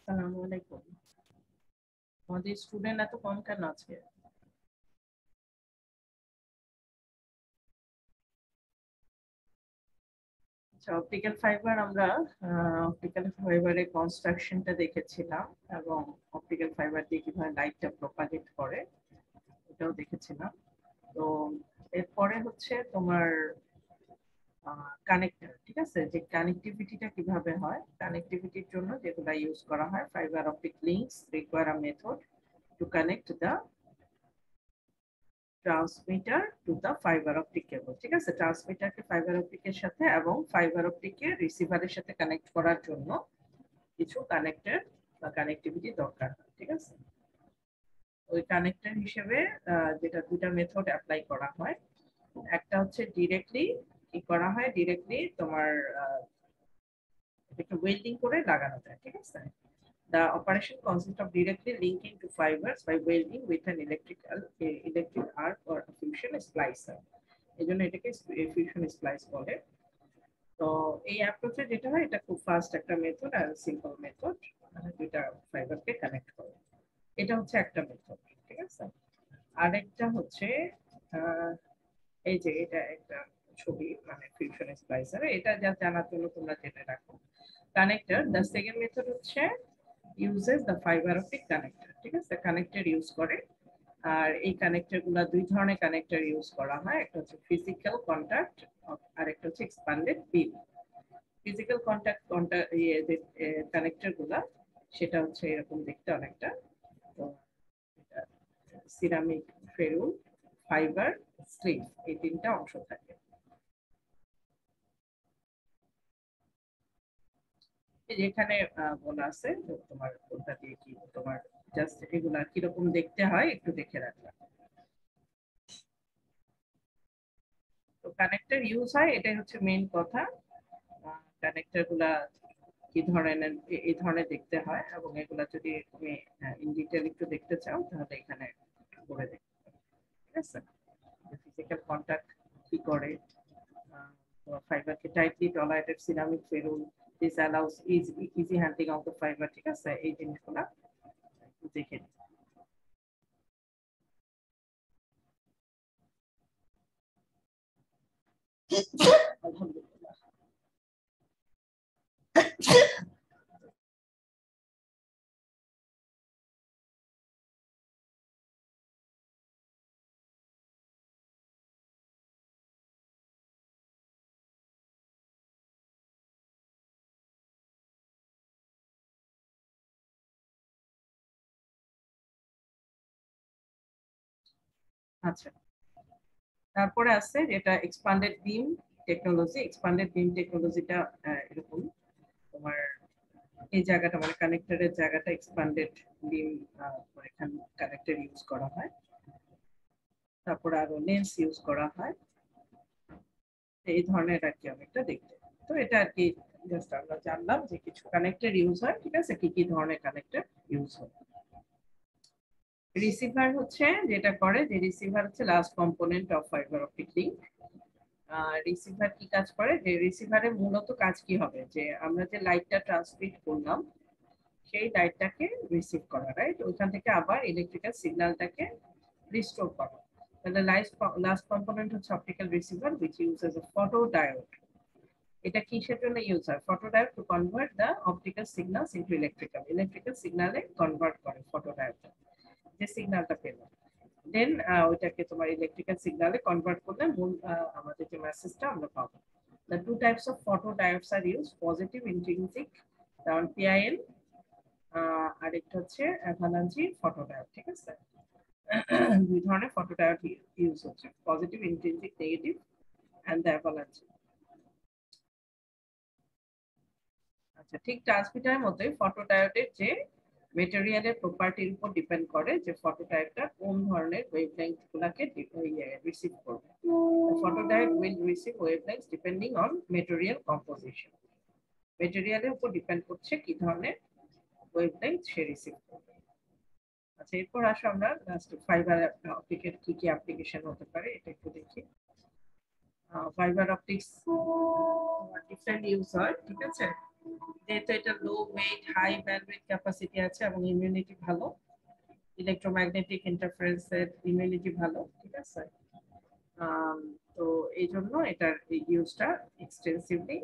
আসসালামু আলাইকুম। আমাদের স্টুডেন্ট এত কম কেন আজকে? আচ্ছা, অপটিক্যাল ফাইবার আমরা অপটিক্যাল ফাইবারের কনস্ট্রাকশনটা দেখেছিলাম এবং অপটিক্যাল ফাইবার দিয়ে কিভাবে লাইটটা প্রপাগেট করে এটাও দেখেছিলাম। তো এরপরে হচ্ছে তোমার কানেক্টর, ঠিক আছে, যে কানেক্টিভিটিটা কিভাবে হয়, কানেক্টিভিটির জন্য যেগুলো ইউজ করা হয়, fibre optic links require a method to connect the transmitter to the fibre optic cable, ঠিক আছে। ট্রান্সমিটারকে ফাইবার অপটিকের সাথে এবং ফাইবার অপটিকে রিসিভারের সাথে কানেক্ট করার জন্য কিছু কানেক্টর বা কানেক্টিভিটি দরকার হয়, ঠিক আছে। ওই কানেক্টর হিসেবে যেটা দুটা মেথড অ্যাপ্লাই করা হয়। একটা হচ্ছে ডিরেক্টলি কি করা হয়, ডিরেক্টলি তোমার এটাকে ওয়েল্ডিং করে লাগানো যায়, ঠিক আছে। The operation consists of directly linking two fibers by welding with an electric arc or a fusion splicer. এজন্য এটাকে ফিউশন স্প্লাইস বলে। তো এই অ্যাপ্রোচে যেটা হয়, এটা খুব ফাস্ট একটা মেথড আর সিম্পল মেথড, মানে দুইটা ফাইবারকে কানেক্ট করে। এটা হচ্ছে একটা মেথড, ঠিক আছে। আরেকটা হচ্ছে এই যে এটা একটা ছবি, মানে ফিউশন স্প্লাইসার, এটা যা জানার জন্য তোমরা জেনে রাখো। কানেক্টর, দ্য সেকেন্ড মেথড হচ্ছে uses the fiber optic connector, ঠিক আছে, কানেক্টর ইউজ করে। আর এই কানেক্টর গুলা দুই ধরনের কানেক্টর ইউজ করা হয়, একটা হচ্ছে ফিজিক্যাল কন্টাক্ট আর একটা হচ্ছে এক্সপ্যান্ডেড বিম। ফিজিক্যাল কন্টাক্ট কানেক্টর গুলা সেটা হচ্ছে এরকম দেখতে অনেকটা। তো সিরামিক, ফেরুল, ফাইবার, স্লিভ, এই তিনটা অংশ থাকে। যেখানে বলা আছে তোমার কোনটা দিয়ে কি তোমার জাস্ট এগুলা কিরকম দেখতে হয় একটু দেখে রাখলাম। তো কানেক্টর ইউজ হয়, এটাই হচ্ছে মেইন কথা। কানেক্টর গুলা কি ধরনের, এই ধরনের দেখতে হয়, এবং এগুলা যদি তুমি ইন ডিটেইল একটু দেখতে চাও তাহলে এখানে করে দেখতে পারো, ঠিক আছে। ফিজিক্যাল কন্টাক্ট কি করে, ফাইবারকে tightly tolerated ceramic ferrule, this allows easy handling of the fibre, ঠিক আছে, এই জিনিসগুলা দেখে নিই। আলহামদুলিল্লাহ। আচ্ছা, তারপরে আছে যেটা এক্সপান্ডেড বিম টেকনোলজি। এক্সপান্ডেড বিম টেকনোলজিটা এরকম, তোমার এই জায়গাটা মানে কানেক্টরের জায়গাটা এক্সপান্ডেড বিম, এখানে কানেক্টর ইউজ করা হয়। তারপরে আরো লেন্স ইউজ করা হয়, এই ধরনের আর কি অনেকটা দেখতে। তো এটা আর কি জাস্ট আমরা জানলাম যে কিছু কানেক্টর ইউজ হয়, ঠিক আছে, কি কি ধরনের কানেক্টর ইউজ হয়। রিসিভার হচ্ছে যেটা করে, যে রিসিভার হচ্ছে last component of fibre optic link. Receiver কি কাজ করে, যে রিসিভারের মূলত কাজ কি হবে, যে আমরা যে লাইটটা ট্রান্সমিট করলাম সেই লাইটটাকে রিসিভ করা, রাইট, ওইখান থেকে আবার ইলেকট্রিক্যাল সিগন্যালটাকে রিস্টোর করা। তাহলে লাস্ট কম্পোনেন্ট হচ্ছে optical receiver which uses a photo diode. এটা কিসের জন্য ইউজ হয়, photo diode to convert the optical signals into electrical সিগন্যালে কনভার্ট করে ফটো ডায়োডটা, যে সিগন্যালটা পেল। দেন ওইটাকে তোমার ইলেকট্রিক্যাল সিগন্যালে কনভার্ট করলে মূল আমাদের যে মেসেজটা আমরা পাবো। The two types of photodiodes are used, positive intrinsic যেমন PIN, আর একটা হচ্ছে অ্যাভালাঞ্চি ফটোডায়োড, ঠিক আছে। দুই ধরনের ফটোডায়োড ইউজ হচ্ছে, positive intrinsic, negative, and the avalanche. আচ্ছা, ঠিক ট্রান্সমিটারের মতোই ফটোডায়োডের যে মেটেরিয়ালের প্রপার্টির উপর ডিপেন্ড করে যে ফটোডায়োডটা কোন ধরনের ওয়েভলেংথ গুলাকে রিসিভ করবে। Photodiode will receive wavelength depending on material composition. মেটেরিয়ালের উপর ডিপেন্ড করছে কি ধরনের ওয়েভলেংথ সে রিসিভ করবে। আচ্ছা, এরপর আসো আমরা লাস্ট ফাইবার অপটিকের কি কি অ্যাপ্লিকেশন হতে পারে এটা একটু দেখি। ফাইবার অপটিক্স ডিফারেন্ট ইউজ হয়, ঠিক আছে। যেহেতু এটা low weight high bandwidth capacity আছে এবং ইমিউনিটি ভালো, ইলেকট্রোম্যাগনেটিক ইন্টারফারেন্সের ইমিউনিটি ভালো, ঠিক আছে। তো এই জন্য এটার ইউজটা এক্সটেন্সিভলি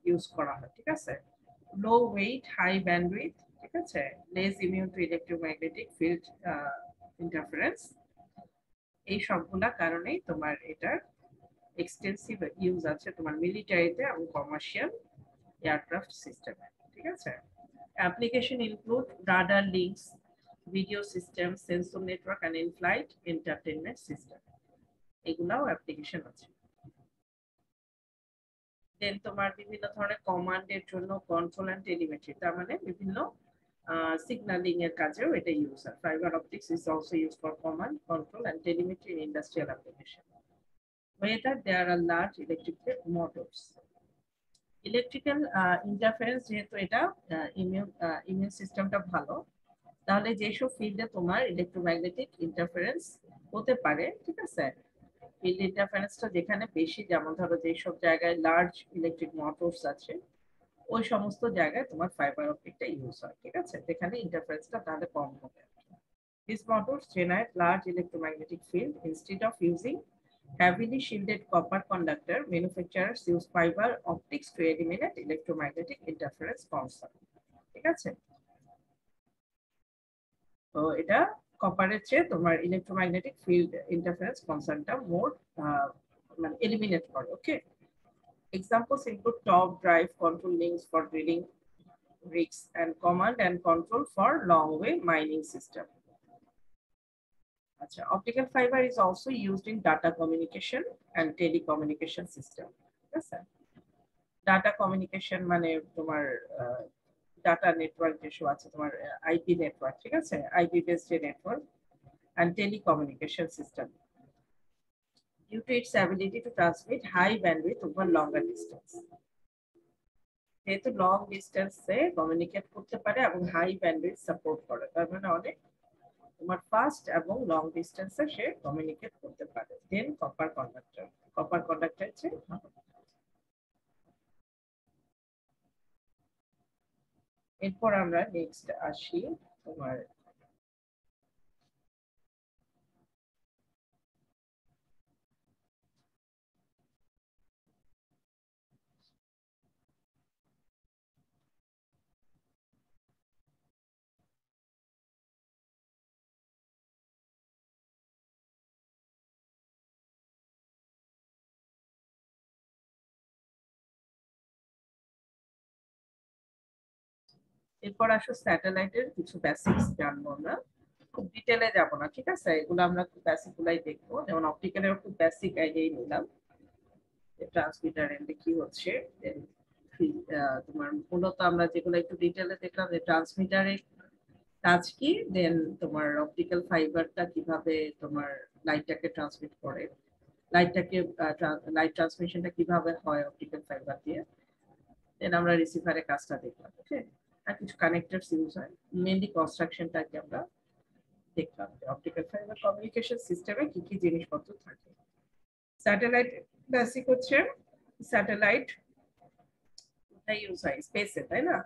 ইউজ করা হয়, ঠিক আছে। লো ওয়েট হাই ব্যান্ডউইথ, ঠিক আছে, less immune to electromagnetic field interference, এই সবগুলা কারণেই তোমার এটার এক্সটেন্সিভ ইউজ আছে তোমার মিলিটারিতে এবং কমার্শিয়াল এয়ারক্রাফট সিস্টেমে, ঠিক আছে। Application include radar links, video system, sensor network and in flight entertainment system, এগুলাও অ্যাপ্লিকেশন আছে। দেন তোমার বিভিন্ন ধরনের কমান্ডের জন্য কন্ট্রোল এন্ড টেলিমেট্রি, তার মানে বিভিন্ন সিগন্যালিং এর কাজেও এটা ইউজ হয়। Fibre optics is also use for command control and telemetry in industrial application whether there are large electrical motors. Electrical interference, যেহেতু এটা ইমিউন সিস্টেমটা ভালো, তাহলে যেসব ফিল্ডে তোমার ইলেকট্রোম্যাগনেটিক ইন্টারফারেন্স হতে পারে, ঠিক আছে, ফিল্ড ইন্টারফারেন্সটা যেখানে বেশি, যেমন ধরো যেসব জায়গায় লার্জ ইলেকট্রিক মোটরস আছে ওই সমস্ত জায়গায় তোমার ফাইবার অপটিকটা ইউজ হয়, ঠিক আছে, যেখানে ইন্টারফারেন্সটা তাহলে কম হবে। These motors generate large electromagnetic field. Instead of using heavily shielded copper conductor, manufacturers use fiber optics to eliminate electromagnetic interference concern. ঠিক আছে, তো এটা কপারের চেয়ে তোমার ইলেকট্রোম্যাগনেটিক ফিল্ড ইন্টারফারেন্স কনসার্নটা মোর মানে এলিমিনেট করে। ওকে, examples include top drive control links for drilling rigs and command and control for long way mining system. Achha, optical fiber is also used in data communication and telecommunication system. Yes, sir. Data communication মানে তোমার data network যেসব আছে তোমার IP network, ঠিক আছে, IP based network and telecommunication system due to its ability to transmit high bandwidth over longer distance. যেহেতু long ডিস্টেন্সে communicate করতে পারে এবং হাই ব্যান্ডউইথ সাপোর্ট করে, তার মানে অনেক তোমার ফাস্ট এবং লং ডিস্টেন্সে সে কমিউনিকেট করতে পারে। দেন কপার কন্ডাক্টর চেয়ে ভালো। এরপর আমরা নেক্সট আসি তোমার এরপর আসো স্যাটেলাইটের কিছু বেসিক্স জানবো আমরা, খুব ডিটেলে যাব না, ঠিক আছে, এগুলো আমরা খুব বেসিক গুলাই দেখবো। যেমন অপটিক্যালের খুব বেসিক আইডিয়াই নিলাম, ট্রান্সমিটার এন্ডে কি হচ্ছে। তোমার মূলত আমরা যেগুলো একটু ডিটেলে দেখলাম যে ট্রান্সমিটারের কাজ কি, দেন তোমার অপটিক্যাল ফাইবারটা কিভাবে তোমার লাইটটাকে ট্রান্সমিট করে, লাইটটাকে লাইট ট্রান্সমিশনটা কিভাবে হয় অপটিক্যাল ফাইবার দিয়ে, দেন আমরা রিসিভারের কাজটা দেখলাম। ওকে, আর কিছু কানেক্টরস ইউজ হয়, মেইনলি কনস্ট্রাকশনটাকে আমরা দেখলাম যে অপটিক্যাল ফাইবার কমিউনিকেশন সিস্টেমে কি কি জিনিসপত্র থাকে। স্যাটেলাইট বেসিক হচ্ছে স্যাটেলাইট ইউজ হয় স্পেসে, তাই না?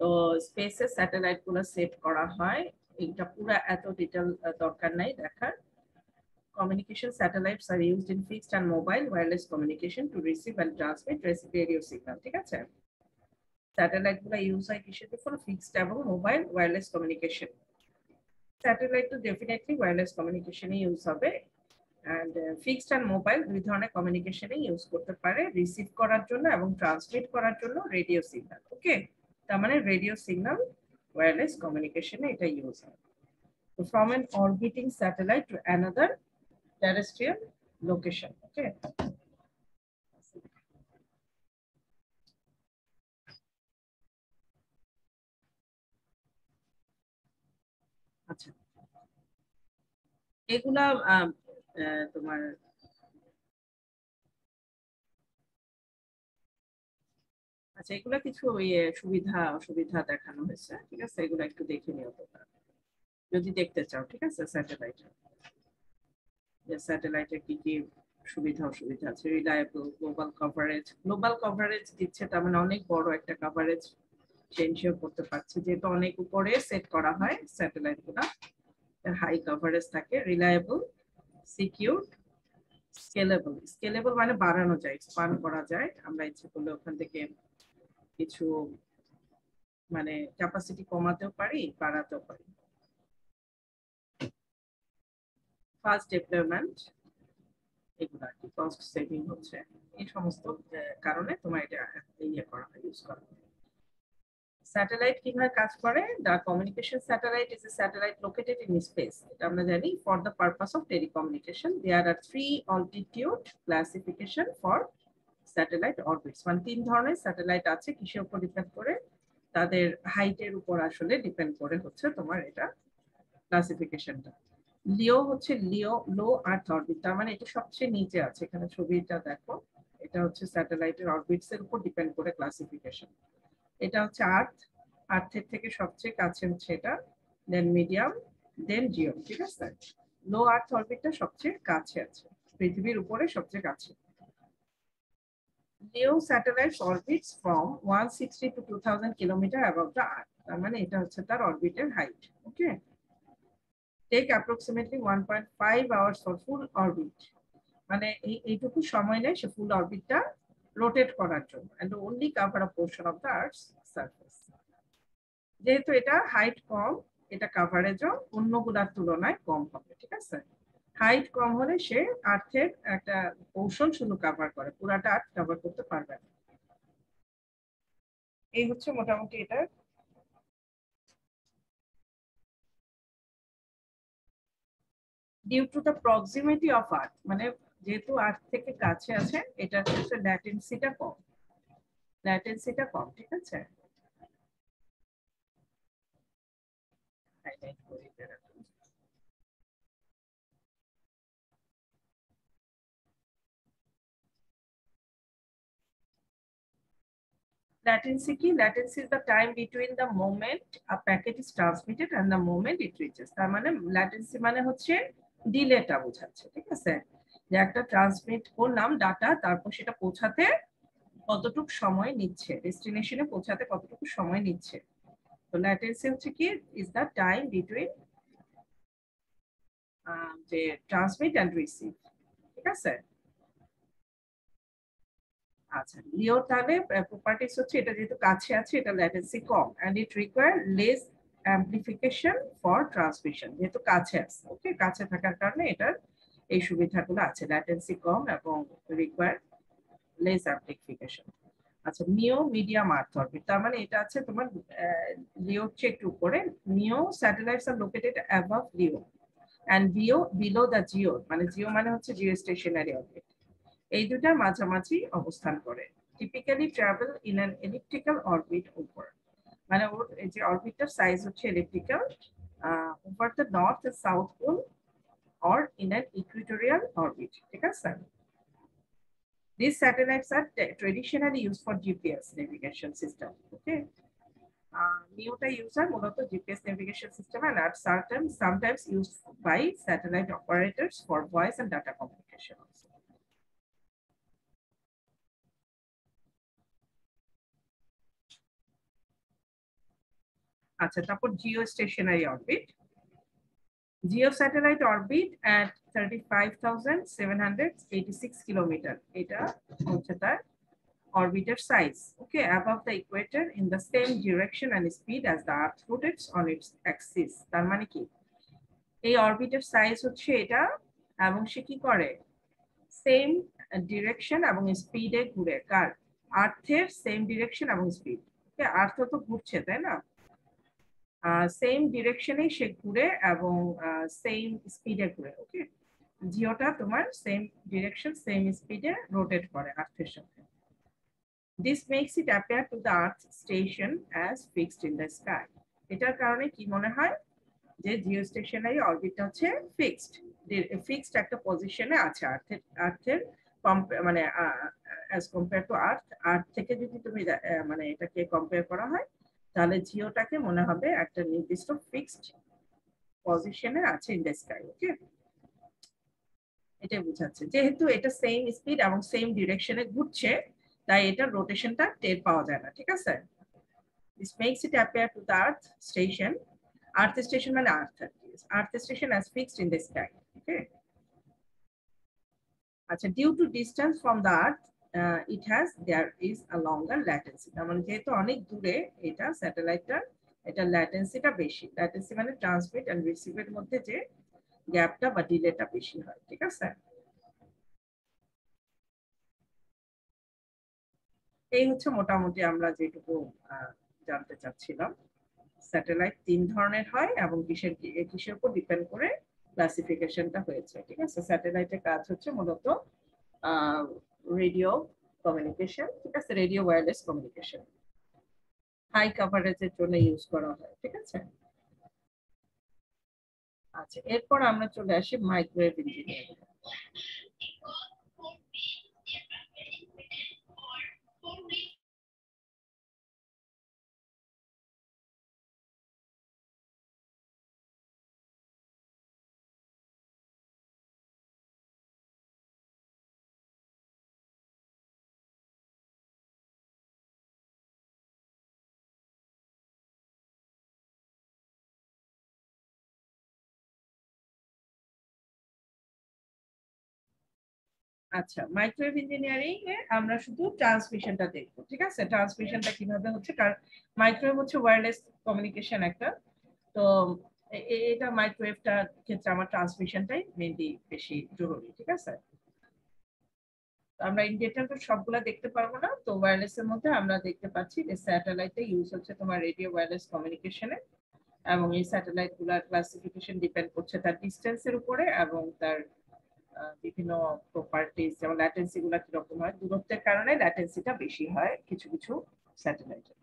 তো স্পেসে স্যাটেলাইট গুলো সেট করা হয়, এটা পুরো এত ডিটেল দরকার নাই দেখার। Communication satellites are used in fixed and mobile wireless communication to receive and transmit radio signal, ঠিক আছে। স্যাটেলাইট গুলো ইউজ হয় কিসের জন্য? ফিক্সড এবং মোবাইল ওয়্যারলেস কমিউনিকেশন। স্যাটেলাইট তো ডেফিনেটলি ওয়্যারলেস কমিউনিকেশনে ইউজ হবে, এন্ড ফিক্সড এন্ড মোবাইল দুই ধরনের কমিউনিকেশনে ইউজ করতে পারে, রিসিভ করার জন্য এবং ট্রান্সমিট করার জন্য রেডিও সিগন্যাল। ওকে, তার মানে রেডিও সিগন্যাল ওয়্যারলেস কমিউনিকেশনে এটা ইউজ হয়। So from an orbiting satellite to another terrestrial location. Okay. আচ্ছা, এগুলা তোমার আচ্ছা এগুলা কিছু সুবিধা অসুবিধা দেখানো হয়েছে, ঠিক আছে, এগুলো একটু দেখে নিও তোমরা যদি দেখতে চাও, ঠিক আছে। স্যাটেলাইটের কি কি সুবিধা অসুবিধা আছে। রিলায়েবল, গ্লোবাল কভারেজ দিচ্ছে, তার মানে অনেক বড় একটা কভারেজ সে এনশিওর করতে পারছে, যেহেতু অনেক উপরে সেট করা হয় স্যাটেলাইট গুলা, হাই কভারেজ থাকে। Reliable, secure, scalable. স্কেলেবল মানে বাড়ানো যায়, এক্সপান্ড করা যায়, আমরা ইচ্ছে করলে ওখান থেকে কিছু মানে ক্যাপাসিটি কমাতেও পারি, বাড়াতেও পারি। ফাস্ট ডিপ্লয়মেন্ট, এগুলো আর কি, কস্ট সেভিং হচ্ছে, এই সমস্ত কারণে তোমার এটা ইয়ে করা হয়, ইউজ করা হয়। স্যাটেলাইট কিভাবে কাজ করে? The communication satellite is a satellite located in space. এটা আমরা জানি, for the purpose of telecommunication there are 3 altitude classification for satellite orbits. মানে 3 ধরনের স্যাটেলাইট আছে, কিসের উপর ডিপেন্ড করে? তাদের হাইটের উপর আসলে ডিপেন্ড করে হচ্ছে তোমার এটা ক্লাসিফিকেশনটা। লিও হচ্ছে লো আর্থ অরবিট, তার মানে এটা সবচেয়ে নিচে আছে, এখানে ছবিটা দেখো, এটা হচ্ছে স্যাটেলাইটের অরবিটস এর উপর ডিপেন্ড করে ক্লাসিফিকেশন। এটা হচ্ছে আর্থের থেকে সবচেয়ে কাছে হচ্ছে এটা, দেন মিডিয়াম, দেন জিও, ঠিক আছে? লো আর্থ অরবিটটা সবচেয়ে কাছে আছে, পৃথিবীর উপরে সবচেয়ে কাছে। LEO satellites orbits from 160 to 2000 kilometre above the earth, তার মানে এটা হচ্ছে তার অরবিটের height. Okay, take approximately 1.5 hours for full orbit, মানে এইটুকু সময় নেয় সে ফুল অরবিটটা রোটেট করার জন্য, and only cover a portion of the earth's surface. যেহেতু এটা হাইট কম, এটা কভারেজও অন্যগুলোর তুলনায় কম হবে, ঠিক আছে? হাইট কম হলে সে আর্থের একটা পোর্শন শুধু কভার করে, পুরাটা আর্থ কভার করতে পারবে না। এই হচ্ছে মোটামুটি এটা। Due to the proximity of earth, মানে যেহেতু আর্থ থেকে কাছে আছে, এটা হচ্ছে ল্যাটেন্সিটা কম, ঠিক আছে? হাইলাইট করি এরকম। Latency কি? Latency is the time between the moment a packet is transmitted and the moment it reaches. তার মানে latency মানে হচ্ছে ডিলেটা বোঝাচ্ছে, ঠিক আছে? যে একটা ট্রান্সমিট করলাম ডাটা, তারপর সেটা পৌঁছাতে কতটুকু সময় নিচ্ছে, ডেস্টিনেশনে পৌঁছাতে কতটুকু সময় নিচ্ছে। তো latency হচ্ছে কি, is the time between যে ট্রান্সমিট এন্ড রিসিভ, ঠিক আছে? আচ্ছা, লিও তাহলে প্রপার্টিজ হচ্ছে, এটা যেহেতু কাছে আছে, এটা ল্যাটেন্সি কম, and it require less amplification for transmission, যেহেতু কাছে আছে, ওকে, কাছে থাকার কারণে এটার এই সুবিধাগুলো আছে, ল্যাটেন্সি কম এবং রিকোয়ার লেস অ্যাম্পলিফিকেশন। আচ্ছা, নিও মিডিয়াম আর্থ অরবিট, তার মানে এটা আছে তোমার লিওর চেয়ে একটু উপরে। MEO satellites are located above LEO and below the GEO, মানে জিও মানে হচ্ছে জিও স্টেশনারি অরবিট, এই দুটার মাঝামাঝি অবস্থান করে। Typically travel in an elliptical orbit over, মানে ওর এই যে অরবিটটার সাইজ হচ্ছে elliptical, over the north and south pole or in an equatorial orbit, ঠিক আছে? These satellites are traditionally used for GPS navigation system. Okay, নিউটা ইউজ হয় মূলত GPS navigation system and are sometimes used by satellite operators for voice and data communication also. আচ্ছা, তারপর geostationary orbit. Geo satellite orbit at 35,786 kilometre, এটা হচ্ছে তার অরবিটের size, okay, above the equator in the same direction and speed as the earth rotates on its axis। তার মানে কি, এই অরবিটের সাইজ হচ্ছে এটা, এবং সে কি করে, সেম ডিরেকশন এবং স্পিডে ঘুরে, কার? আর্থের সেম ডিরেকশন এবং স্পিড, ওকে, আর্থ তো ঘুরছে, তাই না? সেম ডিরেকশনে সে ঘুরে এবং সেম স্পিডে ঘুরে, ওকে। জিওটা তোমার সেম ডিরেকশন সেম স্পিডে রোটেট করে আর্থের সাথে। This makes it appear to the earth station as fixed in the sky. এটার কারণে কি মনে হয় যে জিও স্টেশনারি অরবিটটা হচ্ছে ফিক্সড একটা পজিশনে আছে আর্থের মানে অ্যাজ কম্পেয়ার টু আর্থ থেকে যদি তুমি মানে এটাকে কম্পেয়ার করা হয়, তাহলে জিওটাকে মনে হবে একটা নির্দিষ্ট ফিক্সড পজিশনে আছে ইন দ্য স্কাই, ওকে। এটাই বোঝাচ্ছে যেহেতু এটা সেম স্পিড এবং সেম ডিরেকশনে ঘুরছে তাই এটা রোটেশনটা টের পাওয়া যায় না ঠিক আছে this makes it appear to the earth station মানে earth station as fixed in the sky okay আচ্ছা due to distance from the earth there is a longer latency মানে যেহেতু অনেক দূরে এটা স্যাটেলাইটটা এটা ল্যাটেন্সিটা বেশি ল্যাটেন্সি মানে ট্রান্সমিট এন্ড রিসিভের মধ্যে যে গ্যাপটা বা ডিলেটা বেশি হয় ঠিক আছে এই হচ্ছে মোটামুটি আমরা যেটুকু জানতে চাচ্ছিলাম স্যাটেলাইট তিন ধরনের হয় এবং কিসের উপর ডিপেন্ড করে ক্লাসিফিকেশনটা হয়েছে ঠিক আছে স্যাটেলাইটের কাজ হচ্ছে মূলত রেডিও কমিউনিকেশন ঠিক আছে রেডিও ওয়্যারলেস কমিউনিকেশন হাই কভারেজের জন্য ইউজ করা হয় ঠিক আছে আচ্ছা এরপর আমরা চলে আসি মাইক্রোওয়েভ ইঞ্জিনিয়ারিং আচ্ছা মাইক্রোওয়েভ ইঞ্জিনিয়ারিং এ আমরা শুধু ট্রান্সমিশনটা দেখবো ঠিক আছে ট্রান্সমিশনটা কিভাবে হচ্ছে কারণ মাইক্রোওয়েভ হচ্ছে ওয়্যারলেস কমিউনিকেশন একটা তো এটা মাইক্রোওয়েভটার ক্ষেত্রে আমার ট্রান্সমিশনটাই মেইনলি বেশি জরুরি ঠিক আছে আমরা ইন ডিটেইল তো সবগুলা দেখতে পারবো না তো ওয়্যারলেস এর মধ্যে আমরা দেখতে পাচ্ছি যে স্যাটেলাইটে ইউজ হচ্ছে তোমার রেডিও ওয়্যারলেস কমিউনিকেশনে এবং এই স্যাটেলাইট গুলার ক্লাসিফিকেশন ডিপেন্ড করছে তার ডিসটেন্সের উপরে এবং তার বিভিন্ন প্রপার্টিজ যেমন ল্যাটেন্সি গুলা কিরকম হয় দূরত্বের কারণে ল্যাটেন্সিটা বেশি হয় কিছু কিছু স্যাটেলাইটে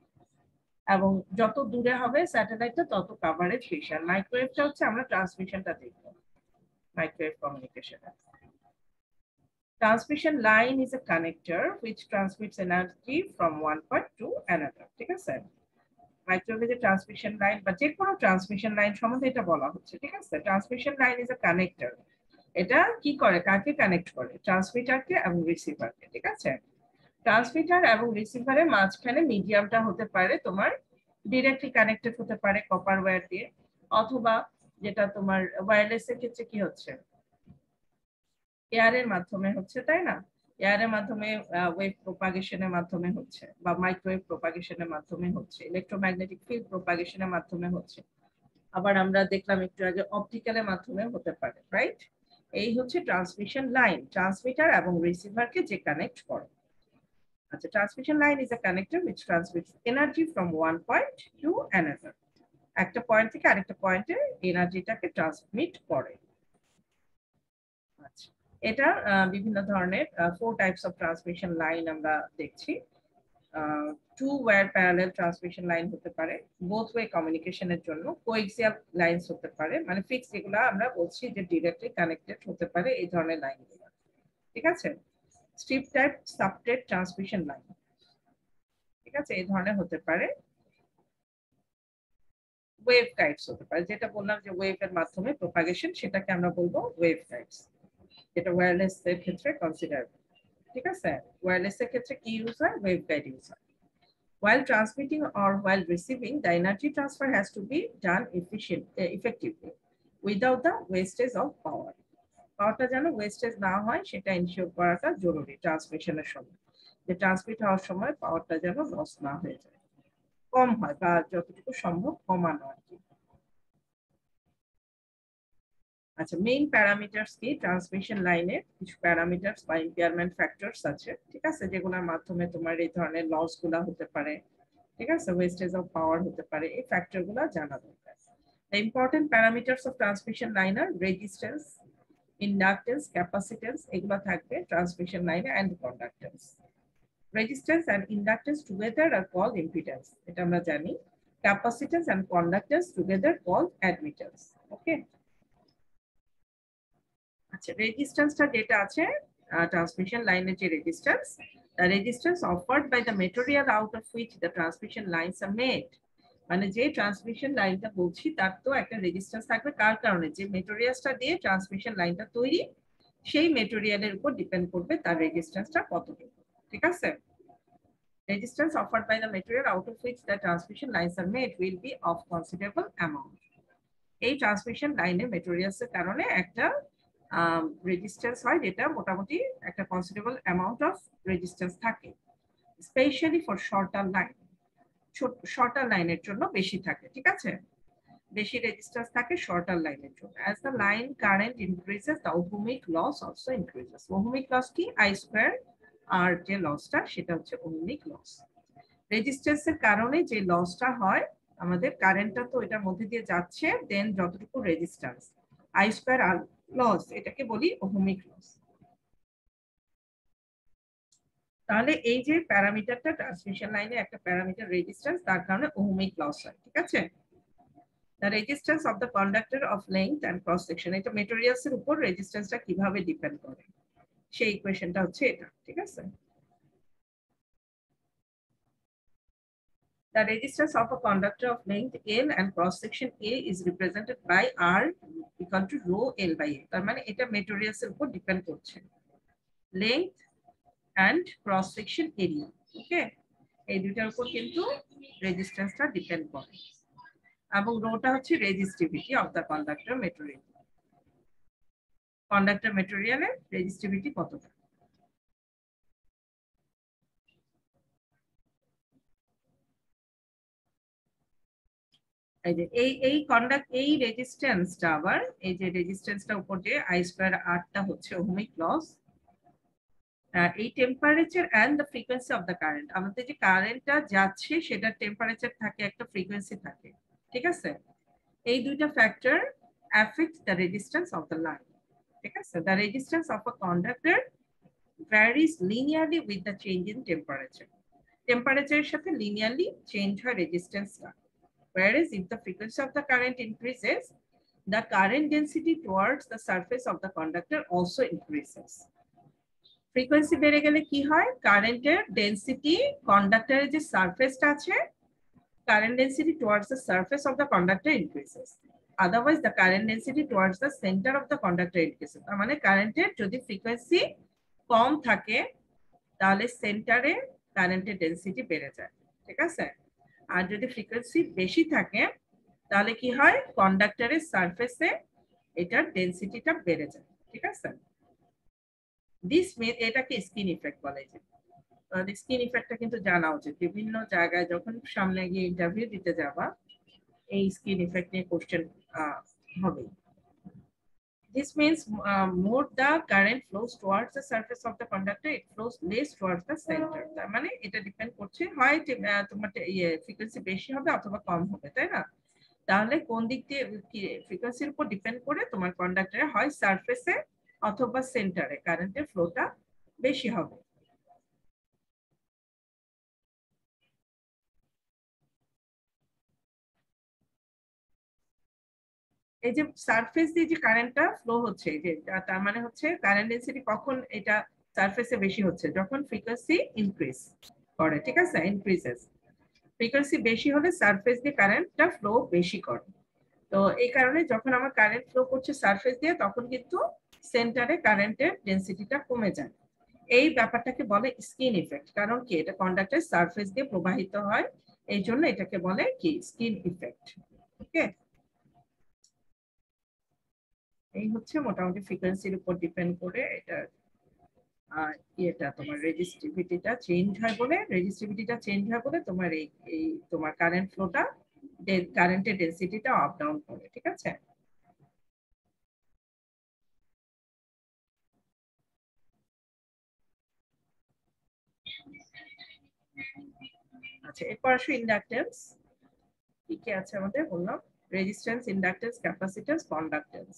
এবং যত দূরে হবে স্যাটেলাইটটা তত কভারেজ বেশি আর মাইক্রোওয়েভটা হচ্ছে আমরা ট্রান্সমিশনটা দেখব microwave communication Transmission line is a connector which transmits energy from one point to another. ঠিক আছে মাইক্রোওয়েভ যে ট্রান্সমিশন লাইন বা যে কোনো ট্রান্সমিশন লাইন সম্বন্ধে এটা বলা হচ্ছে ঠিক আছে transmission line is a connector এটা কি করে কাকে কানেক্ট করে ট্রান্সমিটারকে এবং রিসিভারকে ঠিক আছে ট্রান্সমিটার এবং রিসিভারের মাঝখানে মিডিয়ামটা হতে পারে তোমার ডিরেক্টলি কানেক্টেড হতে পারে কপার ওয়্যার দিয়ে অথবা যেটা তোমার ওয়্যারলেস এর ক্ষেত্রে কি হচ্ছে এয়ারের মাধ্যমে হচ্ছে তাই না এয়ারের মাধ্যমে ওয়েভ প্রোপাগেশনের মাধ্যমে হচ্ছে বা মাইক্রোওয়েভ প্রোপাগেশনের মাধ্যমে হচ্ছে ইলেকট্রোম্যাগনেটিক ফিল্ড প্রোপাগেশনের মাধ্যমে হচ্ছে আবার আমরা দেখলাম একটু আগে অপটিক্যালের মাধ্যমে হতে পারে রাইট এই হচ্ছে ট্রান্সমিশন লাইন ট্রান্সমিটার এবং রিসিভারকে যে কানেক্ট করে আচ্ছা transmission line is a connector which transmits energy from one point to another একটা পয়েন্ট থেকে আরেকটা পয়েন্টে এনার্জিটাকে ট্রান্সমিট করে আচ্ছা এটা বিভিন্ন ধরনের four types of transmission line আমরা দেখছি two wire parallel transmission line হতে পারে বোথ ওয়ে কমিউনিকেশনের জন্য কোএক্সিয়াল লাইনস হতে পারে মানে ফিক্স যেগুলো আমরা বলছি যে ডিরেক্টলি কানেক্টেড হতে পারে এই ধরনের লাইনগুলো ঠিক আছে স্ট্রিপ টাইপ সাবটেট ট্রান্সমিশন লাইন ঠিক আছে এই ধরনের হতে পারে ওয়েভ গাইডস হতে পারে যেটা বললাম যে ওয়েভের মাধ্যমে প্রোপাগেশন সেটাকে আমরা বলবো ওয়েভ গাইডস যেটা ওয়্যারলেস এর ক্ষেত্রে কনসিডার ঠিক আছে ওয়্যারলেস এর ক্ষেত্রে কি ইউজ হয় ওয়েভ গাইড ইউজ হয় while transmitting or while receiving the energy transfer has to be done effectively without the wastage of power পাওয়ারটা যেন ওয়েস্টেজ না হয় সেটা এনশিওর করাটা জরুরি ট্রান্সমিশনের সময় যে ট্রান্সমিট হওয়ার সময় পাওয়ারটা যেন লস না হয়ে যায় কম হয় বা যতটুকু সম্ভব কমানো আর কি আচ্ছা মেইন প্যারামিটারস কি ট্রান্সমিশন লাইনের কিছু প্যারামিটারস বা ইম্পেয়ারমেন্ট ফ্যাক্টরস আছে ঠিক আছে যেগুলোর মাধ্যমে তোমার এই ধরনের লস গুলা হতে পারে ঠিক আছে ওয়েস্টেজ অফ পাওয়ার হতে পারে এই ফ্যাক্টরগুলো জানা দরকার The important parameters of transmission line are resistance, inductance, capacitance এগুলো থাকবে ট্রান্সমিশন লাইনে and conductance. Resistance and inductance together are called impedance এটা আমরা জানি capacitance and conductance together called admittance okay আচ্ছা রেজিস্ট্যান্সটা যেটা আছে ট্রান্সমিশন লাইনের যে resistance the resistance offered by the material out of which the transmission lines are made মানে যে ট্রান্সমিশন লাইনটা বলছি তার তো একটা রেজিস্ট্যান্স থাকবে কার কারণে যে মেটেরিয়ালসটা দিয়ে ট্রান্সমিশন লাইনটা তৈরি সেই মেটেরিয়ালের উপর ডিপেন্ড করবে তার রেজিস্ট্যান্সটা কতটুকু। ঠিক আছে? Resistance offered by the material out of which the transmission lines are made will be of considerable amount. এই ট্রান্সমিশন লাইনে মেটেরিয়ালস এর কারণে একটা রেজিস্ট্যান্স হয়, যেটা মোটামুটি একটা কনসিডারেবল অ্যামাউন্ট অফ রেজিস্ট্যান্স থাকে, specially for shorter line. Shorter লাইনের জন্য বেশি থাকে। ঠিক আছে? বেশি রেজিস্ট্যান্স থাকে শর্টার লাইনের জন্য। As the line current increases, the ohmic loss also increases. ohmic loss কি? I square আর যে লসটা সেটা হচ্ছে ohmic loss। রেজিস্ট্যান্সের কারণে যে লসটা হয়, আমাদের কারেন্টটা তো এটার মধ্যে দিয়ে যাচ্ছে, দেন যতটুকু resistance I square R loss, এটাকে বলি ohmic loss। তাহলে এই যে প্যারামিটারটা ট্রান্সমিশন লাইনে একটা প্যারামিটার রেজিস্ট্যান্স, তার কারণে ohmic loss হয়। ঠিক আছে? The resistance of the conductor of length and cross section, এটা মেটেরিয়ালস এর উপর রেজিস্ট্যান্সটা কিভাবে ডিপেন্ড করে, সেই ইকুয়েশনটা হচ্ছে এটা। ঠিক আছে? The resistance of a conductor of length L and cross section A is represented by R equal to rho L by A. তার মানে এটা মেটেরিয়ালস এর উপর ডিপেন্ড করছে, length and cross section area। ওকে, এই দুটার উপর কিন্তু রেজিস্ট্যান্সটা ডিপেন্ড করে। এবং রোটা হচ্ছে resistivity of the conductor material. Conductor মেটেরিয়ালের রেজিস্টিভিটি কতটা। এই যে এই রেজিস্ট্যান্সটা, আবার এই যে রেজিস্ট্যান্সটা উপর যে I স্কয়ার আরটা হচ্ছে ohmic loss। এই temperature and the frequency of the current, আমাদের যে কারেন্টটা যাচ্ছে সেটা টেম্পারেচার থাকে, একটা ফ্রিকোয়েন্সি থাকে। ঠিক আছে? এই দুইটা factor affect the resistance of the line। ঠিক আছে? The resistance of a conductor varies linearly with the change in temperature। টেম্পারেচারের সাথে লিনিয়ারলি চেঞ্জ হয় রেজিস্ট্যান্সটা। Whereas if the frequency of the current increases, the current density towards the surface of the conductor also increases। Frequency বেড়ে গেলে কি হয়, কারেন্টের density কন্ডাক্টরের যে সারফেসটা আছে, current density towards the surface of the conductor increases, otherwise the current density towards the center of the conductor increases। তার মানে কারেন্টের যদি ফ্রিকোয়েন্সি কম থাকে তাহলে সেন্টারে কারেন্টের ডেনসিটি বেড়ে যায়। ঠিক আছে? আর যদি ফ্রিকোয়েন্সি বেশি থাকে তাহলে কি হয়, কন্ডাক্টরের সারফেসে এটার ডেনসিটিটা বেড়ে যায়। ঠিক আছে? দিস মিন, এটাকে স্কিন ইফেক্ট বলে। যে স্কিন ইফেক্টটা কিন্তু জানা উচিত, বিভিন্ন জায়গায় যখন সামনে গিয়ে ইন্টারভিউ দিতে যাবা এই স্কিন ইফেক্ট নিয়ে কোশ্চেন হবে। This means more the current flows towards the surface of the conductor, it flows less towards the center। তার মানে এটা ডিপেন্ড করছে, হয় তোমার ফ্রিকোয়েন্সি বেশি হবে অথবা কম হবে, তাই না? তাহলে কোন দিক দিয়ে ফ্রিকোয়েন্সির উপর ডিপেন্ড করে তোমার কন্ডাক্টরে হয় সারফেসে অথবা সেন্টারে কারেন্টের ফ্লোটা বেশি হবে। এই যে সারফেস দিয়ে যে কারেন্টটা ফ্লো হচ্ছে, যে তার মানে হচ্ছে কারেন্ট ডেনসিটি কখন এটা সারফেসে বেশি হচ্ছে, যখন ফ্রিকোয়েন্সি ইনক্রিজ করে। ঠিক আছে? ইনক্রিজেস, ফ্রিকোয়েন্সি বেশি হলে সারফেস দিয়ে কারেন্টটা ফ্লো বেশি করে। তো এই কারণে যখন আমার কারেন্ট ফ্লো করছে সারফেস দিয়ে, তখন কিন্তু সেন্টারে কারেন্টের ডেনসিটিটা কমে যায়। এই ব্যাপারটাকে বলে স্কিন ইফেক্ট। কারণ কি, এটা কন্ডাক্টর সারফেস দিয়ে প্রবাহিত হয়, এই জন্য এটাকে বলে কি স্কিন ইফেক্ট। ওকে, এই হচ্ছে মোটামুটি ফ্রিকোয়েন্সির উপর ডিপেন্ড করে এটা এটা তোমার রেজিস্টিভিটিটা চেঞ্জ হয় বলে, তোমার এই তোমার কারেন্ট ফ্লোটা, কারেন্টের ডেনসিটিটা আপ ডাউন করে। ঠিক আছে? আচ্ছা, এরপর আসো ইন্ডাকটেন্স। কি কি আছে আমাদের বললাম, রেজিস্ট্যান্স, ইন্ডাকটেন্স, ক্যাপাসিট্যান্স, কন্ডাক্টেন্স।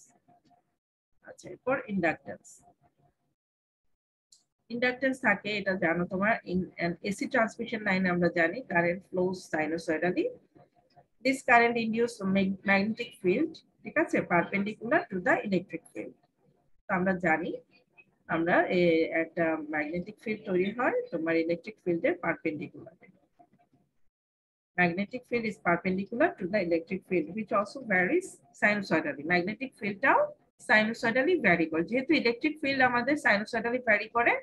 আচ্ছা, এরপর ইন্ডাকটেন্স। ইন্ডাকটেন্স থাকে, এটা জানো তোমার, এসি ট্রান্সমিশন লাইনে আমরা জানি current flows sinusoidally. This current induce magnetic field. ঠিক আছে? Perpendicular to the electric field. তো আমরা জানি, আমরা একটা ম্যাগনেটিক ফিল্ড তৈরি হয় তোমার ইলেকট্রিক ফিল্ডের perpendicular. Magnetic field is perpendicular to the electric field, which also varies sinusoidally. Magnetic field টাও সাইনোসয়েডালি ভ্যারি করে। যেহেতু ইলেকট্রিক ফিল্ড আমাদের সাইনোসয়েডালি ভ্যারি করে,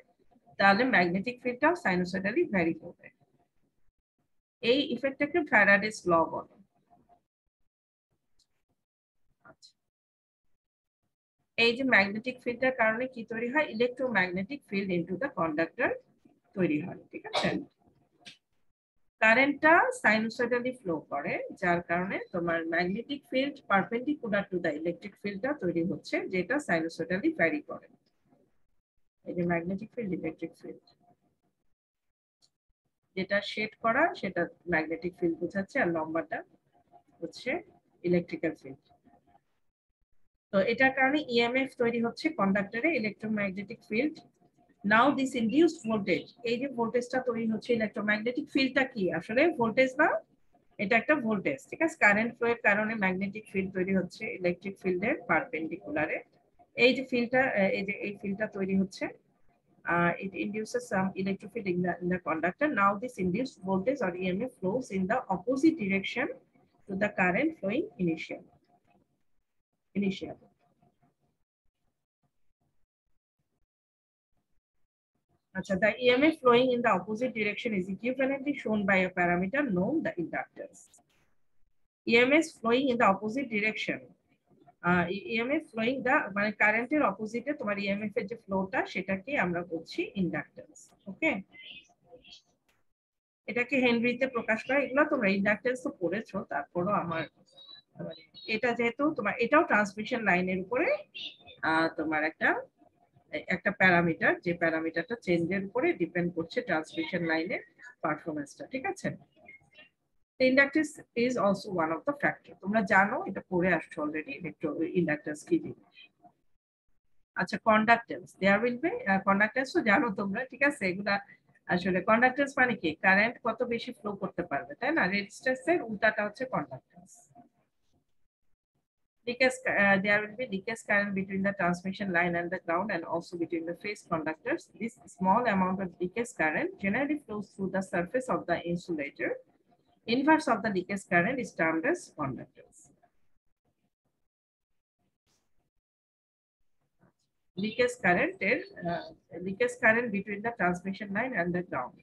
তাহলে ম্যাগনেটিক ফিল্ডটাও সাইনোসয়েডালি ভ্যারি করবে। এই ইফেক্টটাকে ফ্যারাডেস ল বলে। আচ্ছা, এই যে ম্যাগনেটিক ফিল্ডের কারণে কি তৈরি হয়, electromagnetic field into the conductor তৈরি হয়, ঠিক আছে। কারেন্টটা সাইনোসয়েডালি ফ্লো করে, যার কারণে তোমার magnetic field perpendicular to the electric ফিল্ডটা তৈরি হচ্ছে, যেটা সাইনোসয়েডালি ভ্যারি করে। এই যে ম্যাগনেটিক ফিল্ড, ইলেকট্রিক ফিল্ড, যেটা শেড করা সেটা ম্যাগনেটিক ফিল্ড বোঝাচ্ছে, আর লম্বাটা হচ্ছে ইলেকট্রিক্যাল ফিল্ড। তো এটার কারণে ইএমএফ তৈরি হচ্ছে কন্ডাক্টরে, electromagnetic field. Now this induced voltage, এই যে ভোল্টেজটা তৈরি হচ্ছে, ইলেকট্রোম্যাগনেটিক ফিল্ডটা কি আসলে ভোল্টেজ না, এটা একটা ভোল্টেজ, ঠিক আছে। কারেন্ট ফ্লো এর কারণে ম্যাগনেটিক ফিল্ড তৈরি হচ্ছে ইলেকট্রিক ফিল্ডের পারপেন্ডিকুলারে। এই যে ফিল্ডটা, এই যে এই ফিল্ডটা তৈরি হচ্ছে, it induces some electric field in the conductor. Now this induced voltage or EMF flows in the opposite direction to the current flowing initially. The EMF flowing in the opposite direction is equivalently shown by a parameter known the inductance. EMF flowing in the opposite direction, EMF flowing the মানে কারেন্টের অপোজিটে তোমার EMF এর যে ফ্লোটা সেটাকে আমরা বলছি inductance. ওকে, এটাকে হেনরিতে প্রকাশ করা, এগুলো তোমরা ইন্ডাক্টেন্স তো পড়েছো, তারপরও আমার মানে এটা যেহেতু তোমার এটাও ট্রান্সমিশন লাইনের উপরে তোমার একটা প্যারামিটার, যে প্যারামিটারটা চেঞ্জের উপরে ডিপেন্ড করছে ট্রান্সমিশন লাইনের পারফরম্যান্সটা, ঠিক আছে। Inductance is also one of the factor, তোমরা জানো এটা পড়ে আসছো অলরেডি, ইন্ডাক্টেন্স কি জিনিস। আচ্ছা, conductance, there will be conductance তো জানো তোমরা, ঠিক আছে। এগুলা আসলে কন্ডাক্টেন্স মানে কি, কারেন্ট কত বেশি ফ্লো করতে পারবে, তাই না। রেজিস্ট্যান্সের উল্টাটা হচ্ছে conductance. There will be leakage current between the transmission line and the ground, and also between the phase conductors. This small amount of leakage current generally flows through the surface of the insulator. Inverse of the leakage current is termed as conductance. Leakage current between the transmission line and the ground.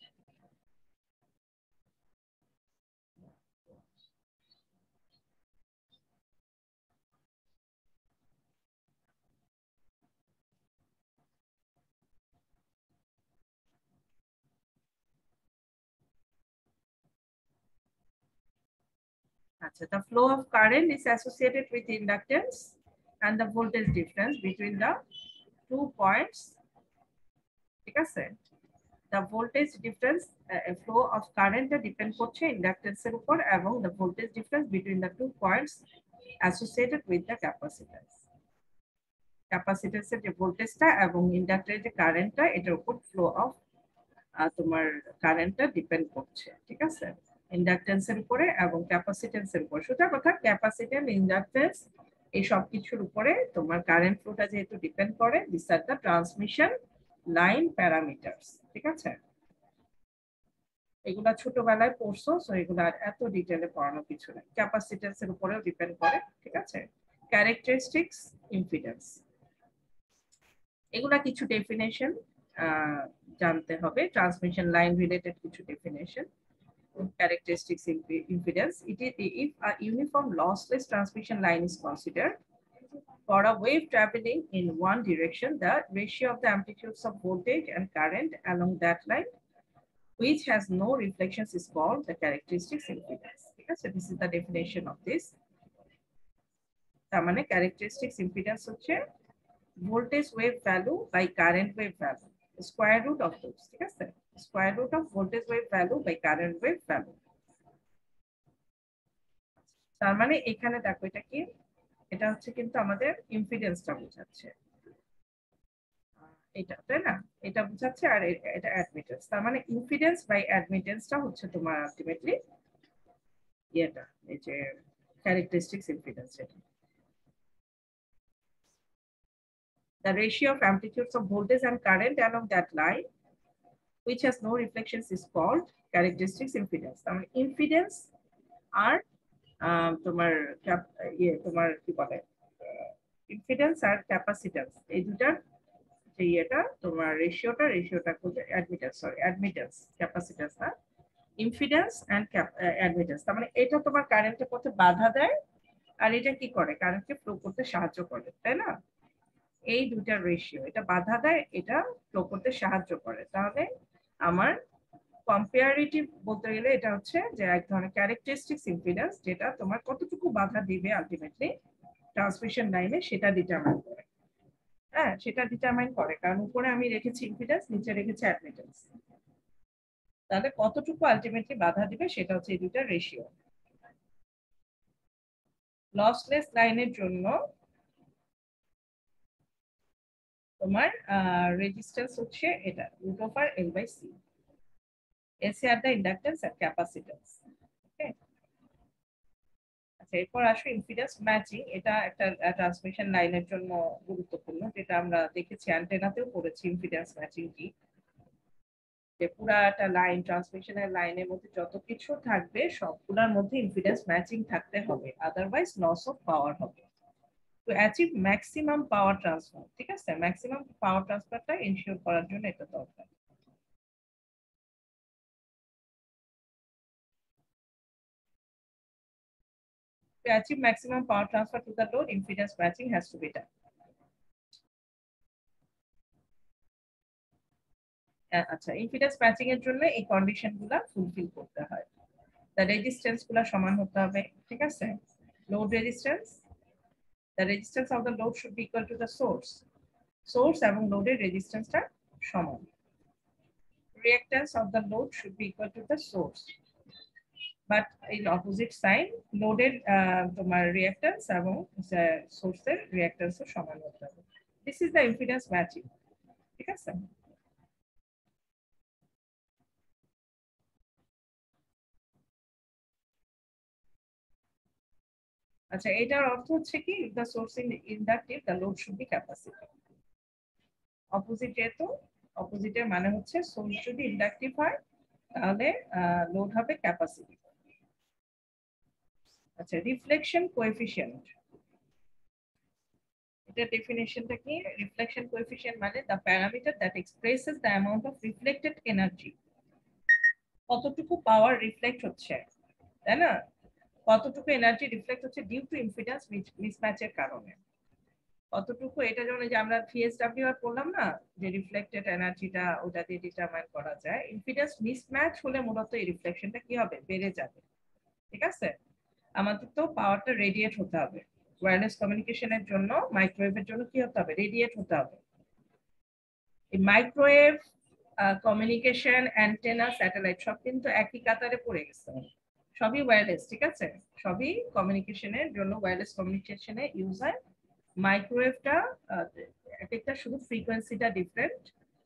The flow of current is associated with inductance and the voltage difference between the 2 points. The voltage difference, flow of current depend করছে inductance এর উপর, এবং the voltage difference between the 2 points associated with the capacitance. Capacitance এর যে ভোল্টেজটা এবং ইন্ডাক্টরের যে কারেন্টটা, এটার উপর ফ্লো অফ তোমার কারেন্টটা ডিপেন্ড করছে, ঠিক আছে, ইন্ডাকটেন্সের উপরে এবং ক্যাপাসিটেন্সের উপর। সোজা কথা, ক্যাপাসিটেন্স, ইন্ডাকটেন্স, এই সব কিছুর উপরে তোমার কারেন্ট ফ্লোটা যেহেতু ডিপেন্ড করে, this are the transmission line parameters, ঠিক আছে। এগুলা ছোটবেলায় পড়ছো, সো এগুলা আর এত ডিটেইলে পড়ানো কিছু নাই। ক্যাপাসিটেন্সের উপরেও ডিপেন্ড করে, ঠিক আছে। ক্যারেক্টারিস্টিক্স, ইম্পিডেন্স, এগুলা কিছু ডেফিনেশন জানতে হবে, ট্রান্সমিশন লাইন রিলেটেড কিছু definition. Characteristics impedance, it is if a uniform lossless transmission line is considered. For a wave traveling in one direction, the ratio of the amplitudes of voltage and current along that line, which has no reflections, is called the characteristics impedance. Okay, so this is the definition of this. তার মানে characteristics impedance হচ্ছে voltage wave value by current wave value, square root of those, ঠিক আছে, square root of voltage wave value by current wave value. তার মানে এখানে দেখো এটা কি, এটা হচ্ছে কিন্তু আমাদের ইম্পিডেন্সটা বোঝাচ্ছে, এটা তাই না, এটা বোঝাচ্ছে, আর এটা অ্যাডমিটেন্স। তার মানে ইম্পিডেন্স বাই অ্যাডমিটেন্সটা হচ্ছে তোমার আলটিমেটলি এটা, এই যে ক্যারেক্টারিস্টিক্স ইম্পিডেন্স। এটা the ratio of amplitudes of voltage and current along that line which has no reflections is called characteristics impedance. তার মানে ইম্পিডেন্স আর তোমার কি বলে ইম্পিডেন্স আর ক্যাপাসিট্যান্স এই দুটার যে এটা তোমার রেশিওটা করবে অ্যাডমিটেন্স ক্যাপাসিট্যান্স না, ইম্পিডেন্স এন্ড অ্যাডমিটেন্স। তার মানে এটা তোমার কারেন্টের পথে বাধা দেয় আর এটা কি করে, কারেন্টকে ফ্লো করতে সাহায্য করে, তাই না? এই দুটার রেশিও, এটা বাধা দেয়, এটা ফ্লো করতে সাহায্য করে। তাহলে আমার কম্পারেটিভ বলতে গেলে এটা হচ্ছে যে এক ধরনের ক্যারেক্টারিস্টিক্স ইম্পিডেন্স, যেটা তোমার কতটুকু বাধা দিবে আলটিমেটলি ট্রান্সমিশন লাইনে সেটা ডিটারমাইন করে। হ্যাঁ, সেটা ডিটারমাইন করে, কারণ উপরে আমি রেখেছি ইম্পিডেন্স, নিচে রেখেছি অ্যাডমিটেন্স। তাহলে কতটুকু আলটিমেটলি বাধা দিবে সেটা হচ্ছে এই দুটার রেশিও। লসলেস লাইনের জন্য তোমার রেজিস্ট্যান্স হচ্ছে এটা √L/C। এসি আর দ্য ইন্ডাক্টেন্স আর ক্যাপাসিট্যান্স। ওকে, আচ্ছা এরপর আসো ইম্পিডেন্স ম্যাচিং। এটা একটা ট্রান্সমিশন লাইনের জন্য গুরুত্বপূর্ণ, যেটা আমরা দেখেছি অ্যান্টেনাতেও পড়েছি ইম্পিডেন্স ম্যাচিং কি। যে পুরা একটা লাইন, ট্রান্সমিশনের লাইনের মধ্যে যত কিছু থাকবে সবগুলোর মধ্যে ইম্পিডেন্স ম্যাচিং থাকতে হবে, আদারওয়াইজ লস অফ পাওয়ার হবে। to achieve maximum power transfer, ঠিক আছে? ম্যাক্সিমাম পাওয়ার ট্রান্সফারটা এনশিওর করার জন্য এটা দরকার। To achieve maximum power transfer to the load, impedance matching has to be done. আচ্ছা, ইম্পিডেন্স ম্যাচিং এর জন্য এই কন্ডিশনগুলো ফুলফিল করতে হয়। দ্য রেজিস্ট্যান্স গুলো সমান হতে হবে, ঠিক আছে? Load resistance, the resistance of the load should be equal to the source এবং লোডের রেজিস্ট্যান্সটা সমান। Reactance of the load should be equal to the source, but in opposite side লোডের তোমার রিঅ্যাক্ট্যান্স এবং সোর্সের রিঅ্যাক্ট্যান্সও সমান হতে হবে। This is the impedance matching, ঠিক আছে? আচ্ছা, এটার অর্থ হচ্ছে কি, the source in inductive, the load should be capacitive. Opposite, যেহেতু অপোজিটের মানে হচ্ছে সোর্স যদি ইন্ডাকটিভ হয় তাহলে লোড হবে ক্যাপাসিটিভ। আচ্ছা, রিফ্লেকশন কোএফিশিয়েন্ট, এটা ডেফিনিশনটা কি? রিফ্লেকশন কোএফিশিয়েন্ট মানে the parameter that expresses the amount of reflected energy. কতটুকু পাওয়ার রিফ্লেক্ট হচ্ছে, তাই না? কতটুকু এনার্জি রিফ্লেক্ট হচ্ছে ডিউ টু ইম্পিডেন্স মিসম্যাচের কারণে। কতটুকু, এটা যেমন যে আমরা VSWR করলাম না, যে রিফ্লেক্টেড এনার্জিটা ওটা দিয়ে ডিটারমাইন করা যায়। ইম্পিডেন্স মিসম্যাচ হলে মূলত এই রিফ্লেকশনটা কি হবে, বেড়ে যাবে, ঠিক আছে? আমাদের তো পাওয়ারটা রেডিয়েট হতে হবে। ওয়্যারলেস কমিউনিকেশনের জন্য, মাইক্রোওয়েভের জন্য কি হতে হবে, রেডিয়েট হতে হবে। এই মাইক্রোওয়েভ, কমিউনিকেশন, অ্যান্টেনা, স্যাটেলাইট সব কিন্তু একই কাতারে পড়ে গেছে, সবই ওয়্যারলেস, ঠিক আছে? সবই কমিউনিকেশনের জন্য, ওয়্যারলেস কমিউনিকেশনে ইউজ হয়। মাইক্রোওয়েভটা একটা শুধু ফ্রিকোয়েন্সিটা ডিফারেন্ট,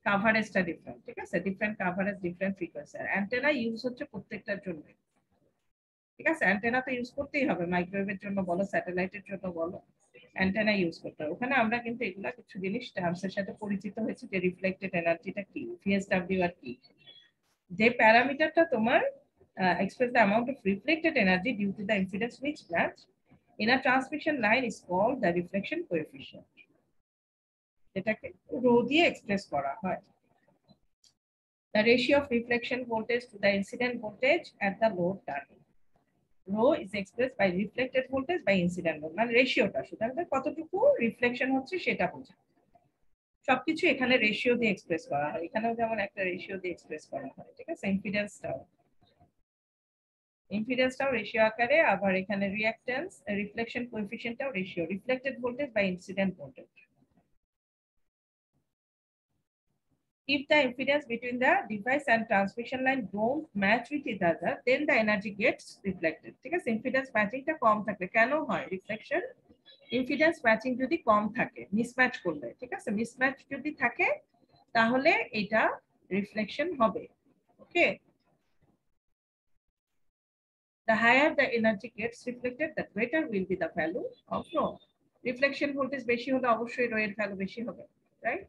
কাভারেজটা ডিফারেন্ট, ঠিক আছে? Different coverage, different frequency. আর অ্যান্টেনা ইউজ হচ্ছে প্রত্যেকটার জন্য, ঠিক আছে? অ্যান্টেনা তো ইউজ করতেই হবে, মাইক্রোওয়েভের জন্য বলো, স্যাটেলাইটের জন্য বলো, অ্যান্টেনা ইউজ করতে হবে। ওখানে আমরা কিন্তু এগুলা কিছু জিনিস টার্মসের সাথে পরিচিত হয়েছে, যে রিফ্লেক্টেড এনার্জিটা কি, VSWR কি, যে প্যারামিটারটা তোমার express the amount of reflected energy due to the impedance mismatch in a transmission line is called the reflection coefficient, এটাকে রো দিয়ে এক্সপ্রেস করা হয়। The ratio of reflection voltage to the incident voltage at the load turning. Rho is expressed by reflected voltage by incident voltage, মানে রেশিওটা, সুতরাং কতটুকু reflection হচ্ছে সেটা বোঝায়। সবকিছু এখানে রেশিও দিয়ে এক্সপ্রেস করা হয়, এখানেও যেমন একটা রেশিও দিয়ে এক্সপ্রেস করা হয়, ঠিক আছে? ইম্পিডেন্সটাও রেশিও আকারে, আবার এখানে রিঅ্যাক্ট্যান্স, রিফ্লেকশন কোএফিশিয়েন্টটাও ratio, reflected voltage by incident voltage. If the impedance between the device and transmission line don't match with each other, then the energy gets reflected, ঠিক আছে? ইম্পিডেন্স ম্যাচিংটা কম থাকলে কেন হয় রিফ্লেকশন? ইম্পিডেন্স ম্যাচিং যদি কম থাকে, mismatch করলে, ঠিক আছে? মিসম্যাচ যদি থাকে তাহলে এটা রিফ্লেকশন হবে। ওকে, the higher the energy gets reflected, the greater will be the value of rho. Reflection voltage বেশি হলে অবশ্যই রো এর ভ্যালু বেশি হবে, রাইট?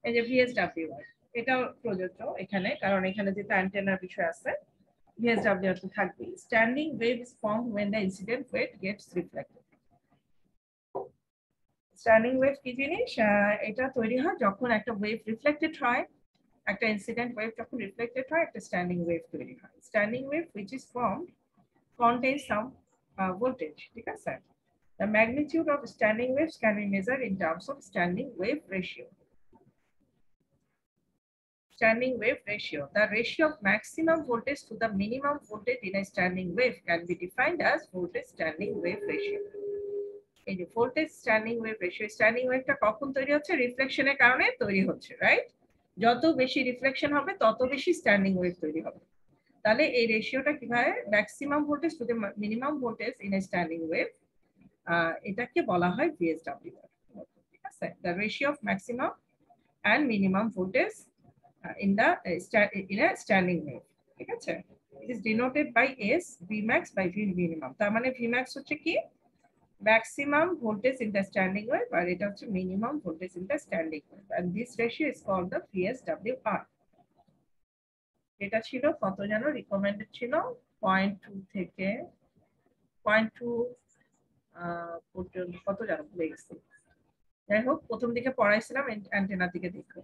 এই যে VSWR, এটাও প্রযোজ্য এখানে, কারণ এখানে যেটা অ্যান্টেনার বিষয় আছে, VSWR তো থাকবে। Standing wave is formed when the incident wave gets reflected. Standing wave কি জিনিস? এটা তৈরি হয় যখন একটা ওয়েভ রিফ্লেক্টেড হয়, একটা ইনসিডেন্ট ওয়েভ যখন রিফ্লেক্টেড হয় একটা স্ট্যান্ডিং ওয়েভ তৈরি হয়। Standing wave which is formed contains some voltage, ঠিক আছে? The magnitude of standing waves can be measured in terms of standing wave ratio. Standing wave ratio. The ratio of maximum voltage to the minimum voltage in a standing wave can be defined as voltage standing wave ratio. এই যে voltage standing wave ratio, standing ওয়েভটা কখন তৈরি হচ্ছে? রিফ্লেকশনের কারণে তৈরি হচ্ছে, right? যত বেশি রিফ্লেকশন হবে তত বেশি স্ট্যান্ডিং ওয়েভ তৈরি হবে। তাহলে এই রেশিওটা কিভাবে? Maximum voltage to the minimum voltage in a standing wave, এটাকে বলা হয় VSWR, ঠিক আছে? The ratio of maximum and minimum voltage in a standing wave, ঠিক আছে? It is denoted by S, Vmax by V minimum. তার মানে Vmax হচ্ছে কি? Maximum voltage in the standing wave, আর এটা হচ্ছে minimum voltage in the standing wave, and this ratio is called the VSWR. এটা ছিল কত জানো? রিকমেন্ডেড ছিল 0.2 থেকে 0.2 পর্যন্ত, কত জানো ভুলে গেছি। যাই হোক, প্রথম দিকে পড়াইছিলাম, অ্যান্টেনা দিকে দেখো,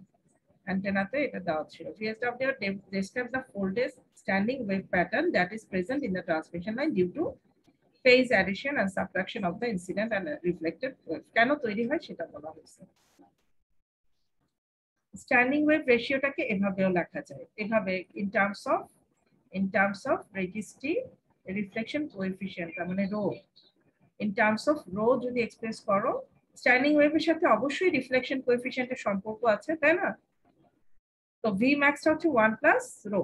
অ্যান্টেনাতে এটা দেওয়া ছিল। VSWR describes the voltage standing wave pattern that is present in the transmission line due to phase addition and subtraction of the incident and reflected wave. কেন তৈরি হয় সেটা বলা হয়েছে। স্ট্যান্ডিং ওয়েভ রেশিওটাকে এভাবেও লেখা যায়, এভাবে in terms of registry reflection coefficient, তার মানে rho. in terms of rho যদি এক্সপ্রেস করো, স্ট্যান্ডিং ওয়েভের সাথে অবশ্যই রিফ্লেকশন কোএফিসিয়েন্টের সম্পর্ক আছে, তাই না? তো ভি ম্যাক্সটা হচ্ছে 1 প্লাস রো।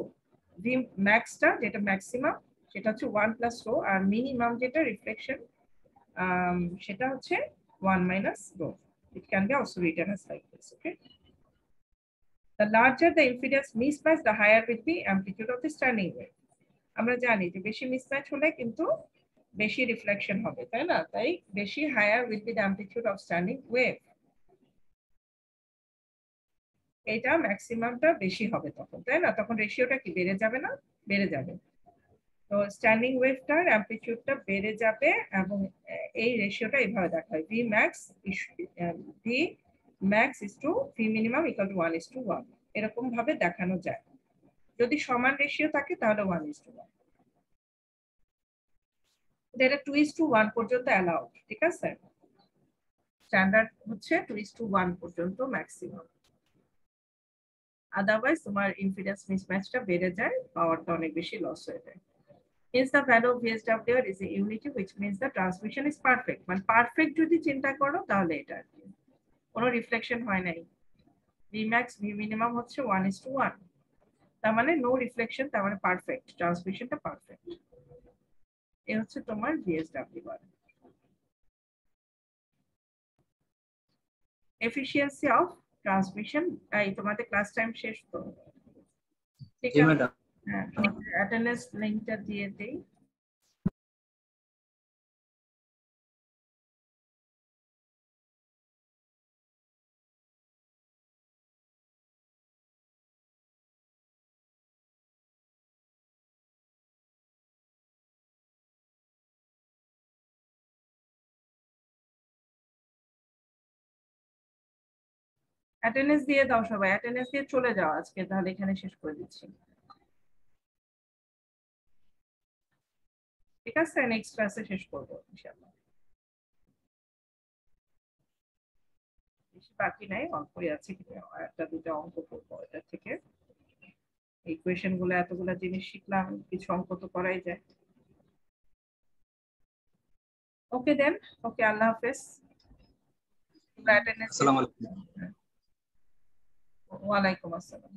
ভি ম্যাক্সটা যেটা ম্যাক্সিমাম সেটা হচ্ছে 1 প্লাস রো, আর মিনিমাম যেটা রিফ্লেকশন সেটা হচ্ছে 1 minus rho. It can be also written as like this, okay? The larger the impedance mismatch, the higher will be amplitude of the standing wave. আমরা জানি যে বেশি মিসম্যাচ হলে কিন্তু বেশি রিফ্লেকশন হবে, তাই না? তাই বেশি higher will be the amplitude of standing wave. এটা ম্যাক্সিমামটা বেশি হবে তখন, তাই না? তখন রেশিওটা কি বেড়ে যাবে না? বেড়ে যাবে। তো স্ট্যান্ডিং ওয়েভটার অ্যামপ্লিটিউডটা বেড়ে যাবে, এবং এই রেশিওটা এইভাবে দেখা হয় V max is to V minimum equal to 1:1, এরকম ভাবে দেখানো যায়। যদি সমান রেশিও থাকে তাহলে 1:1। এটা 2:1 পর্যন্ত অ্যালাউড, ঠিক আছে? স্ট্যান্ডার্ড হচ্ছে 2:1 পর্যন্ত ম্যাক্সিমাম। আদারওয়াইজ তোমার ইম্পিডেন্স মিসম্যাচটা বেড়ে যায়, পাওয়ারটা অনেক বেশি লস হয়ে যায়। Hence the value of VSWR is a unity, which means the transmission is perfect. মানে পারফেক্ট যদি চিন্তা করো তাহলে এটা কোনো রিফ্লেকশন হয় নাই। Vmax V minimum হচ্ছে 1:1, তার মানে নো রিফ্লেকশন, তার মানে পারফেক্ট, ট্রান্সমিশনটা পারফেক্ট। এই হচ্ছে তোমার VSWR। এফিশিয়েন্সি অফ ট্রান্সমিশন, এই তোমাদের ক্লাস টাইম শেষ তো, ঠিক আছে? হ্যাঁ, তোমাদের অ্যাটেন্ডেন্স লিংকটা দিয়ে দেই। অ্যাটেন্ডেন্স দিয়ে দাও সবাই, অ্যাটেন্ডেন্স দিয়ে চলে যাও আজকে, তাহলে এখানে শেষ করে দিচ্ছি, ঠিক আছে? নেক্সট ক্লাসে শেষ করবো ইনশাআল্লাহ। বেশি বাকি নাই, অল্পই আছে, একটা দুটো অঙ্ক করবো এটা থেকে। ইকুয়েশন গুলো এতগুলা জিনিস শিখলাম, কিছু অঙ্ক তো করাই যায়। ওকে দেন, ওকে, আল্লাহ হাফেজ। আসসালামু আলাইকুম। ওয়ালাইকুম আসসালাম।